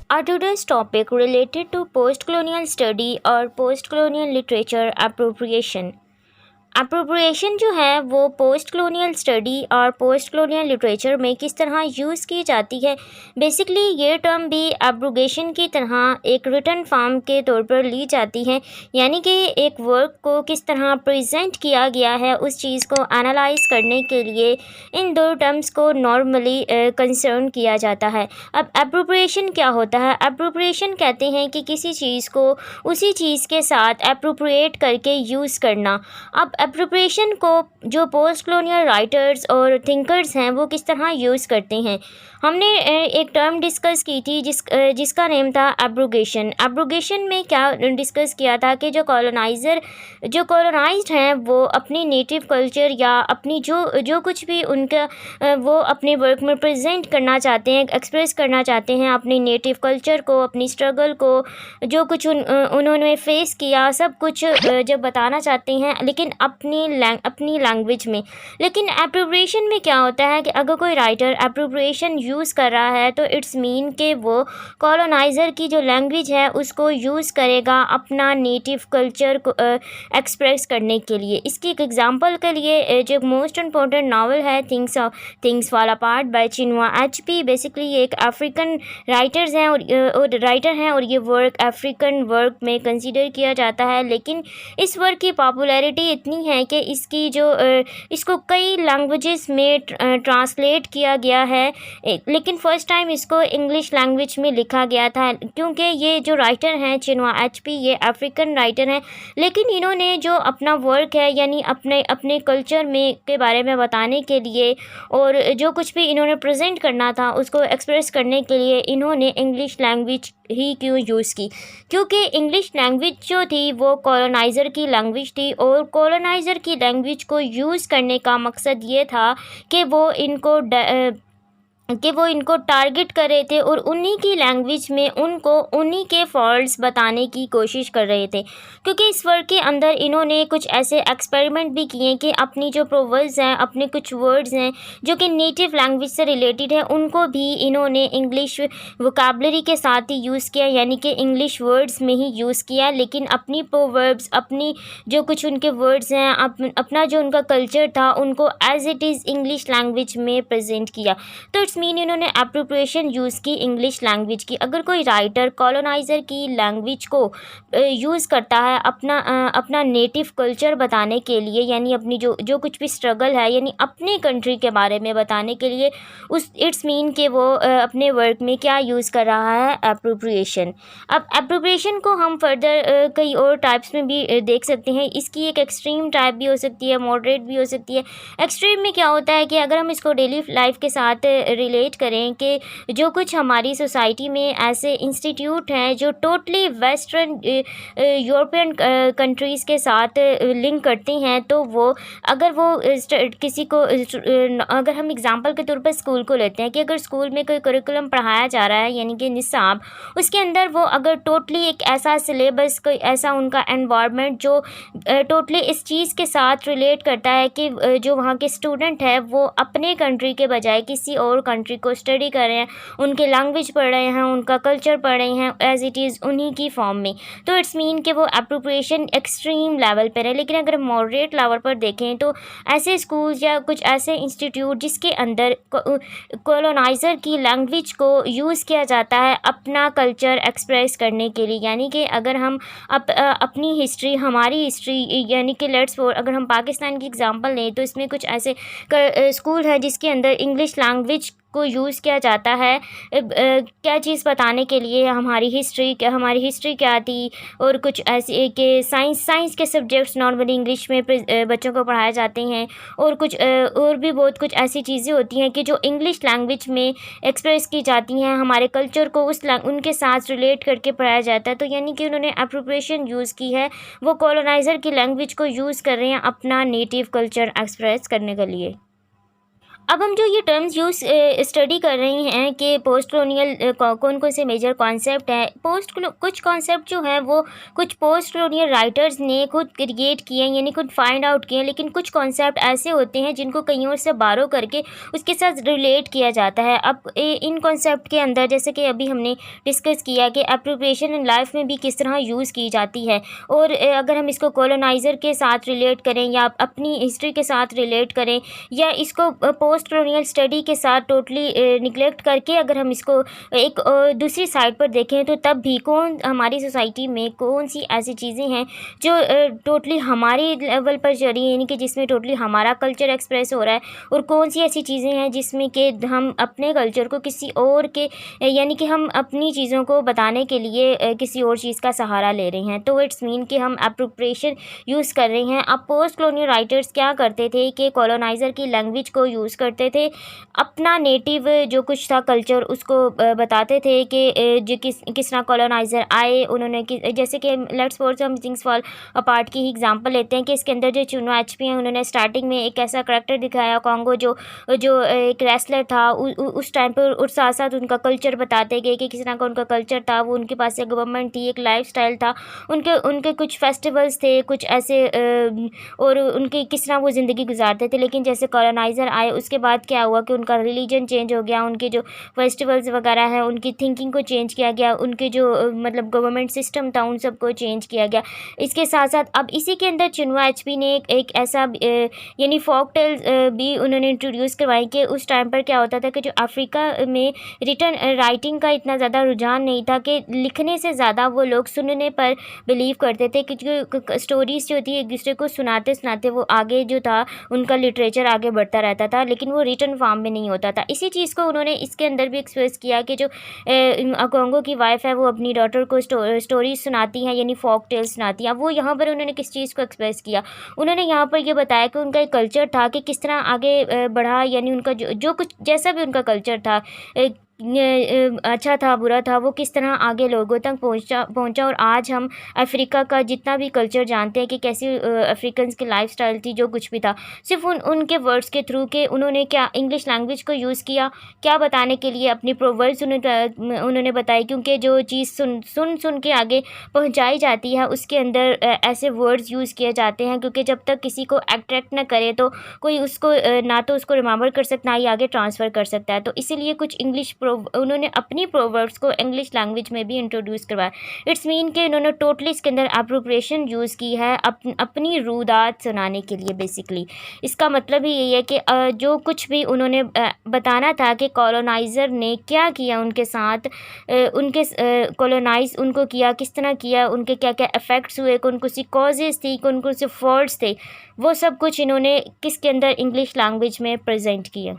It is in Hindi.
Our today's topic related to post-colonial study or post-colonial literature appropriation. Appropriation जो है वो पोस्ट कलोनियल स्टडी और पोस्ट कलोनियल लिटरेचर में किस तरह यूज़ की जाती है। बेसिकली ये टर्म भी एब्रोगेशन की तरह एक रिटन फॉर्म के तौर पर ली जाती है, यानी कि एक वर्क को किस तरह प्रेजेंट किया गया है उस चीज़ को एनालाइज करने के लिए इन दो टर्म्स को नॉर्मली कंसर्न किया जाता है। अब एप्रोप्रिएशन क्या होता है? एप्रोप्रिएशन कहते हैं कि किसी चीज़ को उसी चीज़ के साथ एप्रोप्रिएट करके यूज़ करना। अब एप्रोप्रिएशन को जो पोस्ट कलोनियल राइटर्स और थिंकर्स हैं वो किस तरह यूज़ करते हैं, हमने एक टर्म डिस्कस की थी जिसका नेम था एब्रोगेशन। एब्रोगेशन में क्या डिस्कस किया था कि जो कॉलोनाइज्ड हैं वो अपनी नेटिव कल्चर या अपनी जो कुछ भी उनका वो अपने वर्क में प्रेजेंट करना चाहते हैं, एक्सप्रेस करना चाहते हैं अपनी नेटिव कल्चर को, अपनी स्ट्रगल को, जो कुछ उन्होंने फेस किया, सब कुछ जब बताना चाहते हैं लेकिन अपनी लैंग्वेज में। लेकिन एप्रोप्रिएशन में क्या होता है कि अगर कोई राइटर एप्रोप्रिएशन यूज़ कर रहा है तो इट्स मीन कि वो कॉलोनाइज़र की जो लैंग्वेज है उसको यूज़ करेगा अपना नेटिव कल्चर को एक्सप्रेस करने के लिए। इसकी एक एग्जांपल के लिए जो मोस्ट इम्पोर्टेंट नावल है things fall apart by Chinua Achebe, basically ये एक अफ्रीकन राइटर हैं और ये वर्क अफ्रीकन वर्क में कंसीडर किया जाता है। लेकिन इस वर्क की पॉपुलैरिटी इतनी है कि इसको कई लैंग्वेजेस में ट्रांसलेट किया गया है, लेकिन फ़र्स्ट टाइम इसको इंग्लिश लैंग्वेज में लिखा गया था। क्योंकि ये जो राइटर हैं चिनुआ एचपी, ये अफ्रीकन राइटर हैं, लेकिन इन्होंने जो अपना वर्क है यानी अपने कल्चर में के बारे में बताने के लिए और जो कुछ भी इन्होंने प्रेजेंट करना था उसको एक्सप्रेस करने के लिए इन्होंने इंग्लिश लैंग्वेज ही क्यों यूज़ की, क्योंकि इंग्लिश लैंग्वेज जो थी वो कॉलोनाइज़र की लैंग्वेज थी और कॉलोनाइज़र की लैंग्वेज को यूज़ करने का मकसद ये था कि वो इनको टारगेट कर रहे थे और उन्हीं की लैंग्वेज में उनको उन्हीं के फॉल्ट्स बताने की कोशिश कर रहे थे। क्योंकि इस वर्क के अंदर इन्होंने कुछ ऐसे एक्सपेरिमेंट भी किए कि अपनी जो प्रोवर्ब्स हैं, अपने कुछ वर्ड्स हैं जो कि नेटिव लैंग्वेज से रिलेटेड है, उनको भी इन्होंने इंग्लिश वोकैबुलरी के साथ ही यूज़ किया, यानी कि इंग्लिश वर्ड्स में ही यूज़ किया। लेकिन अपनी प्रोवर्ब्स, अपनी जो कुछ उनके वर्ड्स हैं, अपना जो उनका कल्चर था, उनको as it is English language में प्रेजेंट किया। तो मीन इन्होंने एप्रोप्रिएशन यूज़ की इंग्लिश लैंग्वेज की। अगर कोई राइटर कॉलोनाइज़र की लैंग्वेज को यूज़ करता है अपना नेटिव कल्चर बताने के लिए, यानी अपनी जो कुछ भी स्ट्रगल है यानी अपने कंट्री के बारे में बताने के लिए, इट्स मीन कि वो अपने वर्क में क्या यूज़ कर रहा है, एप्रोप्रिएशन। अब एप्रोप्रिएशन को हम फर्दर कई और टाइप्स में भी देख सकते हैं। इसकी एक एक्सट्रीम टाइप भी हो सकती है, मॉडरेट भी हो सकती है। एक्सट्रीम में क्या होता है कि अगर हम इसको डेली लाइफ के साथ रिलेट करें कि जो कुछ हमारी सोसाइटी में ऐसे इंस्टीट्यूट हैं जो टोटली वेस्टर्न यूरोपियन कंट्रीज़ के साथ लिंक करते हैं, तो वो अगर किसी को अगर हम एग्जांपल के तौर पर स्कूल को लेते हैं कि अगर स्कूल में कोई करिकुलम पढ़ाया जा रहा है यानी कि निसाब, उसके अंदर वो अगर टोटली एक ऐसा सिलेबस, कोई ऐसा उनका एनवायरनमेंट जो टोटली इस चीज़ के साथ रिलेट करता है कि जो वहाँ के स्टूडेंट है वो अपने कंट्री के बजाय किसी और कंट्री को स्टडी कर रहे हैं, उनके लैंग्वेज पढ़ रहे हैं, उनका कल्चर पढ़ रहे हैं एज इट इज़ उन्हीं की फॉर्म में, तो इट्स मीन कि वो एप्रोप्रिएशन एक्सट्रीम लेवल पर है। लेकिन अगर मॉडरेट लेवल पर देखें तो ऐसे स्कूल्स या कुछ ऐसे इंस्टीट्यूट जिसके अंदर कॉलोनाइज़र की लैंग्वेज को यूज़ किया जाता है अपना कल्चर एक्सप्रेस करने के लिए, यानी कि अगर हम अपनी हिस्ट्री, हमारी हिस्ट्री, यानी कि अगर हम पाकिस्तान की एग्जांपल लें तो इसमें कुछ ऐसे स्कूल है जिसके अंदर इंग्लिश लैंग्वेज को यूज़ किया जाता है क्या चीज़ बताने के लिए, हमारी हिस्ट्री क्या थी, और कुछ ऐसे कि साइंस के सब्जेक्ट्स नॉर्मली इंग्लिश में बच्चों को पढ़ाए जाते हैं, और और भी बहुत कुछ ऐसी चीज़ें होती हैं कि जो इंग्लिश लैंग्वेज में एक्सप्रेस की जाती हैं, हमारे कल्चर को उनके साथ रिलेट करके पढ़ाया जाता है। तो यानी कि उन्होंने एप्रोप्रिएशन यूज़ की है, वो कॉलोनाइज़र की लैंग्वेज को यूज़ कर रहे हैं अपना नेटिव कल्चर एक्सप्रेस करने के लिए। अब हम जो ये टर्म्स यूज़ स्टडी कर रहे हैं कि पोस्ट कॉलोनियल कौन कौन से मेजर कॉन्सेप्ट हैं। कुछ कॉन्सेप्ट जो हैं वो कुछ पोस्ट कॉलोनियल राइटर्स ने खुद क्रिएट किए हैं, यानी खुद फाइंड आउट किए हैं, लेकिन कुछ कॉन्सेप्ट ऐसे होते हैं जिनको कहीं और से बारो करके उसके साथ रिलेट किया जाता है। अब इन कॉन्सेप्ट के अंदर जैसे कि अभी हमने डिस्कस किया कि एप्रोप्रिएशन इन लाइफ में भी किस तरह यूज़ की जाती है, और अगर हम इसको कॉलोनाइज़र के साथ रिलेट करें या अपनी हिस्ट्री के साथ रिलेट करें या इसको पोस्ट कॉलोनियल स्टडी के साथ टोटली निगलेक्ट करके अगर हम इसको एक दूसरी साइड पर देखें, तो तब भी हमारी सोसाइटी में कौन सी ऐसी चीज़ें हैं जो टोटली हमारे लेवल पर चल रही हैं, यानी कि जिसमें टोटली हमारा कल्चर एक्सप्रेस हो रहा है, और कौन सी ऐसी चीज़ें हैं जिसमें कि हम अपने कल्चर को किसी और के यानी कि हम अपनी चीज़ों को बताने के लिए किसी और चीज़ का सहारा ले रहे हैं। तो इट्स मीन कि हम एप्रोप्रिएशन यूज़ कर रहे हैं। अब पोस्ट कॉलोनियल राइटर्स क्या करते थे कि कॉलोनाइज़र की लैंग्वेज को यूज़ करते थे, अपना नेटिव जो कुछ था कल्चर उसको बताते थे कि जो किस तरह कॉलोनाइज़र आए, उन्होंने जैसे कि लेट्स सपोज हम थिंग्स फॉल अपार्ट की ही एग्जांपल लेते हैं कि इसके अंदर जो चिनुआ एचपी हैं, उन्होंने स्टार्टिंग में एक ऐसा करैक्टर दिखाया कॉन्गो जो जो एक रेसलर था, उस टाइम पर और साथ साथ उनका कल्चर बताते गए कि किस तरह का उनका कल्चर था, वो उनके पास एक गवर्नमेंट थी, एक लाइफस्टाइल था, उनके कुछ फेस्टिवल्स थे, कुछ ऐसे और उनकी किस तरह वो ज़िंदगी गुजारते थे। लेकिन जैसे कॉलोनाइज़र आए उसके बाद क्या हुआ कि उनका रिलीजन चेंज हो गया, उनके जो फेस्टिवल्स वगैरह हैं उनकी थिंकिंग को चेंज किया गया, उनके जो मतलब गवर्नमेंट सिस्टम था उन सबको चेंज किया गया। इसके साथ साथ अब इसी के अंदर चिनुआ एचपी ने एक ऐसा यानी फोक टेल्स भी उन्होंने इंट्रोड्यूस करवाई कि उस टाइम पर क्या होता था कि जो अफ्रीका में रिटन राइटिंग का इतना ज़्यादा रुझान नहीं था, कि लिखने से ज़्यादा वो लोग सुनने पर बिलीव करते थे, कि जो स्टोरीज़ जो थी एक दूसरे को सुनाते सुनाते वो आगे जो था उनका लिटरेचर आगे बढ़ता रहता था, लेकिन वो रिटन फॉर्म में नहीं होता था। इसी चीज़ को उन्होंने इसके अंदर भी एक्सप्रेस किया कि जो कॉन्गो की वाइफ है वो अपनी डॉटर को स्टोरीज सुनाती हैं, यानी फोक टेल्स सुनाती हैं। अब वो यहाँ पर उन्होंने किस चीज़ को एक्सप्रेस किया, उन्होंने यहाँ पर ये बताया कि उनका एक कल्चर था कि किस तरह आगे बढ़ा, यानी उनका जो कुछ जैसा भी उनका कल्चर था, अच्छा था बुरा था, वो किस तरह आगे लोगों तक पहुंचा। और आज हम अफ्रीका का जितना भी कल्चर जानते हैं कि कैसी अफ्रीकन्स की लाइफस्टाइल थी, जो कुछ भी था, सिर्फ उनके वर्ड्स के थ्रू के उन्होंने क्या इंग्लिश लैंग्वेज को यूज़ किया, क्या बताने के लिए अपनी प्रोवर्ब्स उन्होंने बताई, क्योंकि जो चीज़ सुन के आगे पहुँचाई जाती है उसके अंदर ऐसे वर्ड्स यूज़ किए जाते हैं, क्योंकि जब तक किसी को अट्रैक्ट ना करे तो कोई उसको ना तो उसको रिमेंबर कर सकता है, आगे ट्रांसफ़र कर सकता है। तो इसीलिए कुछ इंग्लिश उन्होंने अपनी प्रोवर्ब्स को इंग्लिश लैंग्वेज में भी इंट्रोड्यूस करवाया। इट्स मीन कि उन्होंने टोटली इसके अंदर एप्रोप्रिएशन यूज़ की है अपनी रूदात सुनाने के लिए। बेसिकली इसका मतलब ही यही है कि जो कुछ भी उन्होंने बताना था कि कॉलोनाइज़र ने क्या किया उनके साथ, उनके कॉलोनाइज उनको किया, किस तरह किया, उनके क्या क्या इफ़ेक्ट्स हुए, कौन कौन सी कॉजेज़ थी, कौन कौन से फॉल्ट्स थे, वो सब कुछ इन्होंने किसके अंदर इंग्लिश लैंग्वेज में प्रेजेंट किया।